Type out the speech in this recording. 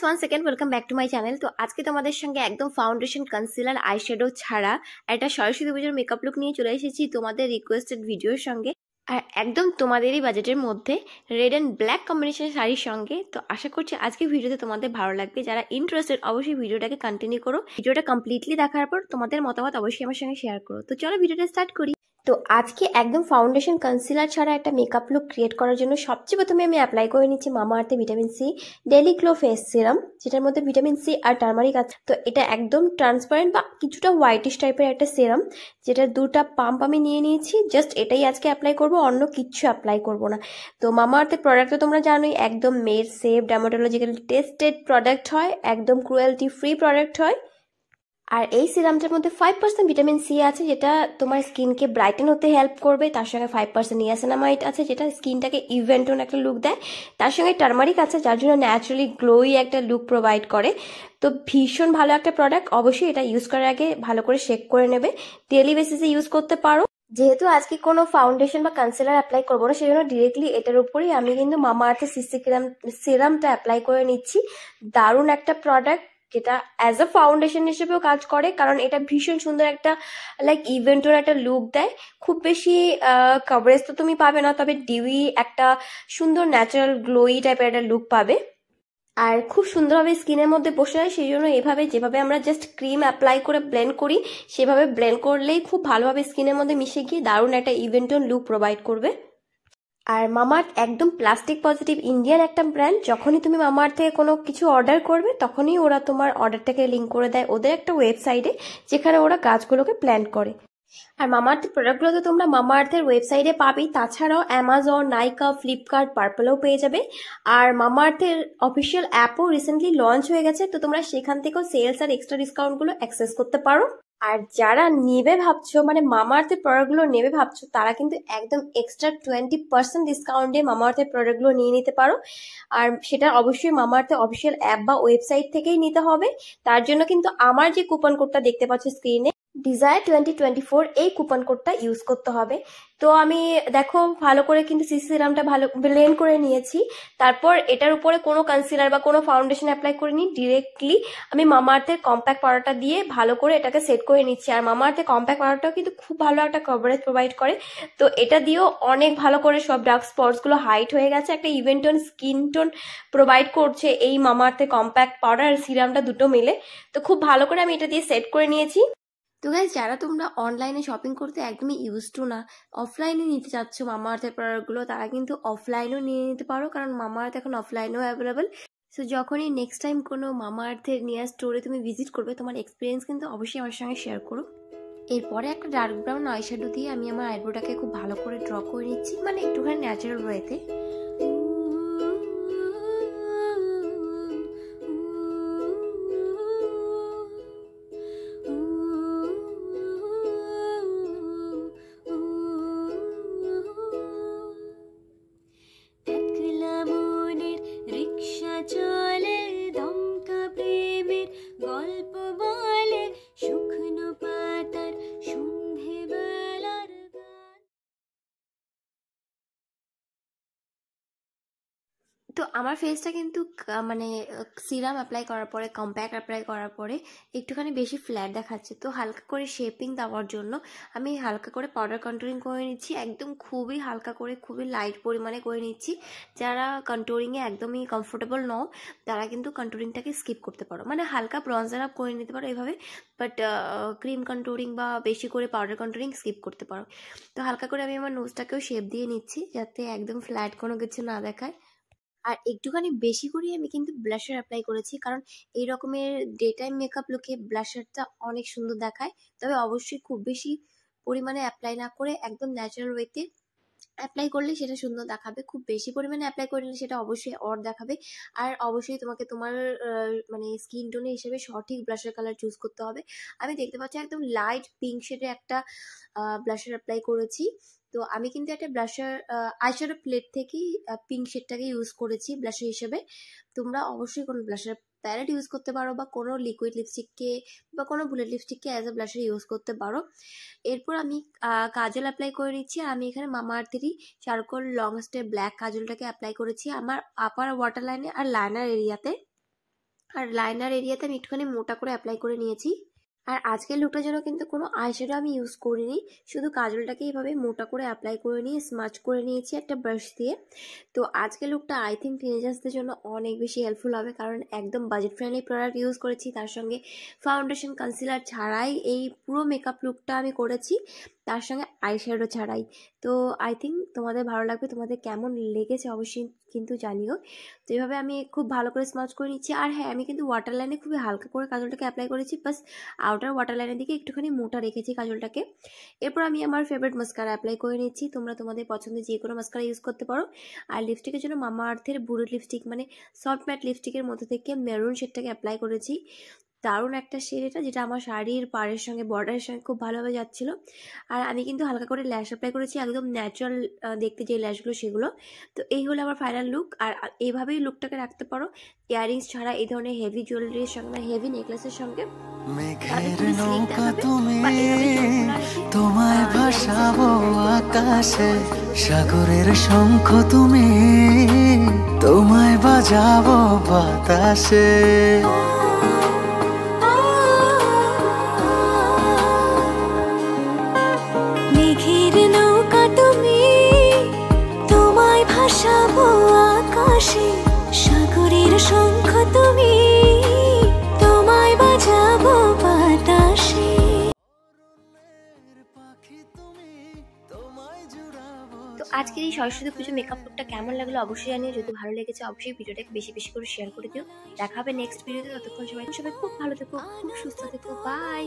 One second welcome back to my channel. তো আজকে তোমাদের সঙ্গে একদম ফাউন্ডেশন, কনসিলার, আইশ্যাডো ছাড়া একটা সরস্বতী পুজোর মেকআপ লুক নিয়ে চলে এসেছি তোমাদের রিকোয়েস্টেড ভিডিওর সঙ্গে, আর একদম তোমাদেরই বাজেটের মধ্যে রেড অ্যান্ড ব্ল্যাক কম্বিনেশন শাড়ির সঙ্গে। তো আশা করছি আজকে ভিডিওতে তোমাদের ভালো লাগবে। যারা ইন্টারেস্টেড অবশ্যই ভিডিওটাকে কন্টিনিউ করো। ভিডিওটা কমপ্লিটলি দেখার পর তোমাদের মতামত অবশ্যই আমার সঙ্গে শেয়ার করো। তো চলো ভিডিওটা স্টার্ট করি। তো আজকে একদম ফাউন্ডেশন, কনসিলার ছাড়া একটা মেকআপ লুক ক্রিয়েট করার জন্য সবচেয়ে প্রথমে আমি অ্যাপ্লাই করে নিচ্ছি মামা আর্থে vitamin C daily glow face serum, যেটার মধ্যে ভিটামিন সি আর টার্মারিক আছে। তো এটা একদম ট্রান্সপারেন্ট বা কিছুটা হোয়াইটিশ টাইপের একটা সিরাম, যেটা দুটা পাম্প আমি নিয়ে নিয়েছি। জাস্ট এটাই আজকে অ্যাপ্লাই করব, অন্য কিচ্ছু অ্যাপ্লাই করব না। তো মামা আর্থের প্রোডাক্ট তো তোমরা জানোই, একদম made safe dermatologically tested product হয়, একদম ক্রুয়েলটি ফ্রি প্রোডাক্ট হয়। আর এই সিরামটার মধ্যে 5% ভিটামিন সি আছে, যেটা তোমার স্কিনকে ব্রাইটেন হতে হেল্প করবে। তার সঙ্গে 5% নিয়াসিনামাইড আছে, যেটা স্কিনটাকে ইভেন টোন একটা লুক দেয়। তার সঙ্গে টার্মারিক আছে, যার জন্য ন্যাচারালি গ্লোই একটা লুক প্রোভাইড করে। তো ভীষণ ভালো একটা প্রোডাক্ট। অবশ্যই এটা ইউজ করার আগে ভালো করে চেক করে নেবে। ডেইলি বেসিসে ইউজ করতে পারো। যেহেতু আজকে কোনো ফাউন্ডেশন বা কনসিলার অ্যাপ্লাই করবো না, সেই জন্য ডিরেক্টলি এটার উপরেই আমি কিন্তু মামা আর্থের সিসি সিরামটা অ্যাপ্লাই করে নিচ্ছি। দারুণ একটা প্রোডাক্ট, যেটা অ্যাজ আ ফাউন্ডেশন হিসেবেও কাজ করে, কারণ এটা ভীষণ সুন্দর একটা লাইক ইভেন্টের একটা লুক দেয়। খুব বেশি কভারেজ তো তুমি পাবে না, তবে ডিউই একটা সুন্দর ন্যাচারাল গ্লোই টাইপের একটা লুক পাবে। আর খুব সুন্দরভাবে স্কিনের মধ্যে বসে যায়, সেই জন্য এভাবে যেভাবে আমরা জাস্ট ক্রিম অ্যাপ্লাই করে ব্লেন্ড করি, সেভাবে ব্লেন্ড করলেই খুব ভালোভাবে স্কিনের মধ্যে মিশে গিয়ে দারুণ একটা ইভেন্টন লুক প্রোভাইড করবে। আর মামাআর্থ একদম প্লাস্টিক পজিটিভ ইন্ডিয়ান একটা ব্র্যান্ড। যখনই তুমি মামাআর্থ থেকে কোনো কিছু অর্ডার করবে, তখনই ওরা তোমার অর্ডারটাকে লিঙ্ক করে দেয় ওদের একটা ওয়েবসাইটে, যেখানে ওরা গাছগুলোকে প্ল্যান করে। আর মামাআর্থের প্রোডাক্টগুলো তো তোমরা মামাআর্থের ওয়েবসাইটে পাবেই, তাছাড়াও অ্যামাজন, নাইকা, ফ্লিপকার্ট, পার্পলেও পেয়ে যাবে। আর মামাআর্থের অফিসিয়াল অ্যাপও রিসেন্টলি লঞ্চ হয়ে গেছে, তো তোমরা সেখান থেকেও সেলস আর এক্সট্রা ডিসকাউন্টগুলো অ্যাক্সেস করতে পারো। আর যারা নেবে ভাবছো, মানে মামাআর্থের প্রোডাক্টগুলো নেবে ভাবছো, তারা কিন্তু একদম এক্সট্রা 20% ডিসকাউন্টে মামাআর্থের প্রোডাক্টগুলো নিয়ে নিতে পারো। আর সেটা অবশ্যই মামাআর্থের অফিসিয়াল অ্যাপ বা ওয়েবসাইট থেকেই নিতে হবে। তার জন্য কিন্তু আমার যে কুপন কোডটা দেখতে পাচ্ছ স্ক্রিনে, ডিজায়ার 2024, এই কুপন কোডটা ইউজ করতে হবে। তো আমি দেখো ভালো করে কিন্তু সিসি সিরামটা ভালো ব্লেন্ড করে নিয়েছি। তারপর এটার উপরে কোনো কনসিলার বা কোনো ফাউন্ডেশন অ্যাপ্লাই করিনি, ডিরেক্টলি আমি মামাআর্থের কম্প্যাক্ট পাউডারটা দিয়ে ভালো করে এটাকে সেট করে নিচ্ছি। আর মামাআর্থের কম্প্যাক্ট পাউডারটাও কিন্তু খুব ভালো একটা কভারেজ প্রোভাইড করে। তো এটা দিয়েও অনেক ভালো করে সব ডার্ক স্পটসগুলো হাইট হয়ে গেছে, একটা even tone skin tone provide করছে এই মামাআর্থের কম্প্যাক্ট পাউডার আর সিরামটা দুটো মিলে। তো খুব ভালো করে আমি এটা দিয়ে সেট করে নিয়েছি। তো গাইজ, যারা তোমরা অনলাইনে শপিং করতে একদমই ইউজ টু না, অফলাইনে নিতে চাচ্ছ মামাআর্থের প্রোডাক্টগুলো, তারা কিন্তু অফলাইনেও নিয়ে নিতে পারো, কারণ মামাআর্থ এখন অফলাইনেও অ্যাভেলেবেল। সো যখনই নেক্সট টাইম কোনো মামাআর্থের নিয়ার স্টোরে তুমি ভিজিট করবে, তোমার এক্সপিরিয়েন্স কিন্তু অবশ্যই আমার সঙ্গে শেয়ার করো। এরপরে একটা ডার্ক ব্রাউন আইশ্যাডো দিয়ে আমি আমার আইব্রোটাকে খুব ভালো করে ড্র করে নিচ্ছি, মানে একটুখানি ন্যাচারাল ওয়েতে। তো আমার ফেসটা কিন্তু মানে সিরাম অ্যাপ্লাই করার পরে, কম্প্যাক্ট অ্যাপ্লাই করার পরে একটুখানি বেশি ফ্ল্যাট দেখাচ্ছে। তো হালকা করে শেপিং দেওয়ার জন্য আমি হালকা করে পাউডার কন্ট্রোলিং করে নিচ্ছি, একদম খুবই হালকা করে, খুবই লাইট পরিমাণে করে নিচ্ছি। যারা কন্ট্রোলিংয়ে একদমই কমফোর্টেবল নও, তারা কিন্তু কন্ট্রোলিংটাকে স্কিপ করতে পারো, মানে হালকা ব্রঞ্জার আপ করে নিতে পারো এভাবে। বাট ক্রিম কন্ট্রোলিং বা বেশি করে পাউডার কন্ট্রোলিং স্কিপ করতে পারো। তো হালকা করে আমি আমার নোজটাকেও শেপ দিয়ে নিচ্ছি, যাতে একদম ফ্ল্যাট কোনো কিছু না দেখায়। আর একটুখানি বেশি করে আমি কিন্তু ব্লাশার অ্যাপ্লাই করেছি, কারণ এই রকমের ডে টাইম মেকআপ লুকে ব্লাশারটা অনেক সুন্দর দেখায়। তবে অবশ্যই খুব বেশি পরিমাণে অ্যাপ্লাই না করে একদম ন্যাচারাল ওয়েতে অ্যাপ্লাই করলে সেটা সুন্দর দেখাবে। খুব বেশি পরিমাণে অ্যাপ্লাই করলে সেটা অবশ্যই অড দেখাবে। আর অবশ্যই তোমাকে তোমার মানে স্কিন টোনের হিসেবে সঠিক ব্লাশার কালার চুজ করতে হবে। আমি দেখতে পাচ্ছি একদম লাইট পিঙ্ক শেডে একটা ব্লাশার অ্যাপ্লাই করেছি। তো আমি কিন্তু একটা ব্লাশার আইশ্যাডো প্লেট থেকেই পিঙ্ক শেডটাকে ইউজ করেছি ব্লাশার হিসেবে। তোমরা অবশ্যই কোনো ব্লাশার প্যালেট ইউজ করতে পারো, বা কোনো লিকুইড লিপস্টিককে বা কোনো বুলেট লিপস্টিককে অ্যাজ এ ব্লাশার ইউজ করতে পারো। এরপর আমি কাজল অ্যাপ্লাই করে নিচ্ছি। আমি এখানে মামাআর্থেরই চারকোল লং স্টে ব্ল্যাক কাজলটাকে অ্যাপ্লাই করেছি আমার আপার ওয়াটার লাইনে আর লাইনার এরিয়াতে। আর লাইনার এরিয়াতে আমি একটুখানি মোটা করে অ্যাপ্লাই করে নিয়েছি। আর আজকের লুকটার জন্য কিন্তু কোনো আইশ্যাডো আমি ইউজ করিনি, শুধু কাজলটাকে এইভাবে মোটা করে অ্যাপ্লাই করে নিয়ে স্মাচ করে নিয়েছি একটা ব্রাশ দিয়ে। তো আজকের লুকটা আই থিঙ্ক টিনেজার্সদের জন্য অনেক বেশি হেল্পফুল হবে, কারণ একদম বাজেট ফ্রেন্ডলি প্রোডাক্ট ইউজ করেছি, তার সঙ্গে ফাউন্ডেশন কনসিলার ছাড়াই এই পুরো মেকআপ লুকটা আমি করেছি, তার সঙ্গে আইশ্যাডো ছাড়াই। তো আই থিঙ্ক তোমাদের ভালো লাগবে, তোমাদের কেমন লেগেছে অবশ্যই কিন্তু জানিও। তো এইভাবে আমি খুব ভালো করে স্মাচ করে নিচ্ছি। আর হ্যাঁ, আমি কিন্তু ওয়াটার লাইনে খুবই হালকা করে কাজলটাকে অ্যাপ্লাই করেছি, বাস আউটার ওয়াটার লাইনের দিকে একটুখানি মোটা রেখেছি কাজলটাকে। এরপর আমি আমার ফেভারিট মাস্কারা অ্যাপ্লাই করে নিচ্ছি, তোমরা তোমাদের পছন্দের যে কোনো মাস্কারা ইউজ করতে পারো। আর লিপস্টিকের জন্য মামা আর্থের বুলেট লিপস্টিক মানে সফট ম্যাট লিপস্টিকের মধ্যে থেকে মেরুন শেডটাকে অ্যাপ্লাই করেছি। দারুণ একটা শেড এটা, যেটা আমার শাড়ির পাড়ের সঙ্গে বর্ডারের সঙ্গে খুব ভালোভাবে যাচ্ছিলো। আর আমি কিন্তু হালকা করে ল্যাশ অ্যাপ্লাই করেছি, একদম ন্যাচারাল দেখতে যে ল্যাশগুলো সেগুলো। তো এই হলো আমার ফাইনাল লুক। আর এইভাবেই লুকটাকে রাখতে পারো, ইয়াররিংস ছাড়া এই ধরনের হেভি জুয়েলারির সঙ্গে মানে হেভি নেকলেসের সঙ্গে। মেঘের নৌকা তুমি, তোমায় ভাসাবো আকাশে, সাগরের শঙ্খ তুমি, তোমায় বাজাবো বাতাসে। মেঘের নৌকা তুমি, তোমায় ভাসাবো আকাশে, সাগরের শঙ্খ তুমি, তোমায় বাজাবো বাতাসে। তো আজকের এই সরস্বতী পুজো মেকআপ লুকটা কেমন লাগলো অবশ্যই জানিও, যদি ভালো লেগেছে অবশ্যই ভিডিওটাকে বেশি বেশি করে শেয়ার করে দিও। দেখা হবে নেক্সট ভিডিওতে, ততক্ষণ সবাই খুব ভালো থেকো, খুব সুস্থ থেকো, বাই।